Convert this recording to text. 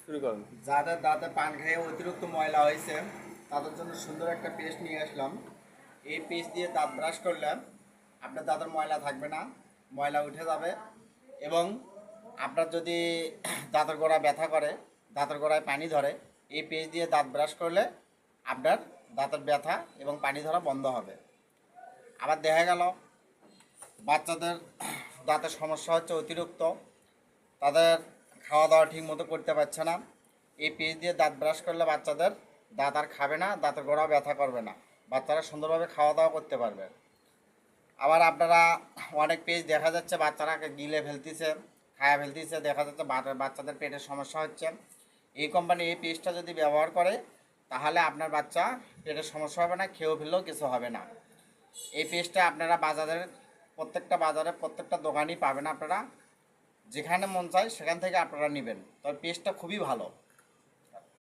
শুরু করুন। যাদের দাঁতে পান খেয়ে অতিরিক্ত ময়লা হয়েছে তাদের জন্য সুন্দর একটা পেস্ট নিয়ে আসলাম। এই পেস্ট দিয়ে দাঁত ব্রাশ করলে আপনার দাঁতের ময়লা থাকবে না, ময়লা উঠে যাবে। এবং আপনার যদি দাঁতের গোড়া ব্যথা করে, দাঁতের গোড়ায় পানি ধরে, এই পেস্ট দিয়ে দাঁত ব্রাশ করলে আপনার দাঁতের ব্যথা এবং পানি ধরা বন্ধ হবে। আবার দেখা গেল বাচ্চাদের দাঁতের সমস্যা হচ্ছে অতিরিক্ত, তাদের খাওয়া দাওয়া ঠিক মতো করতে পারছে না। এই পেস্ট দিয়ে দাঁত ব্রাশ করলে বাচ্চাদের দাঁত আর খাবে না, দাঁতের গোড়া ব্যথা করবে না, বাচ্চারা সুন্দরভাবে খাওয়া দাওয়া করতে পারবে। আবার আপনারা অনেক পেস্ট দেখা যাচ্ছে বাচ্চারা গিলে ফেলতেছে, খায়া ফেলতেছে, দেখা যাচ্ছে বাচ্চাদের পেটের সমস্যা হচ্ছে। এই কোম্পানি এই পেস্টটা যদি ব্যবহার করে তাহলে আপনার বাচ্চা পেটের সমস্যা হবে না, খেয়েও ফেললেও কিছু হবে না। এই পেস্টটা আপনারা প্রত্যেকটা বাজারে প্রত্যেকটা দোকানেই পাবেন। আপনারা যেখানে মন চায় সেখান থেকে আপনারা নেবেন, তবে পেস্টটা খুবই ভালো।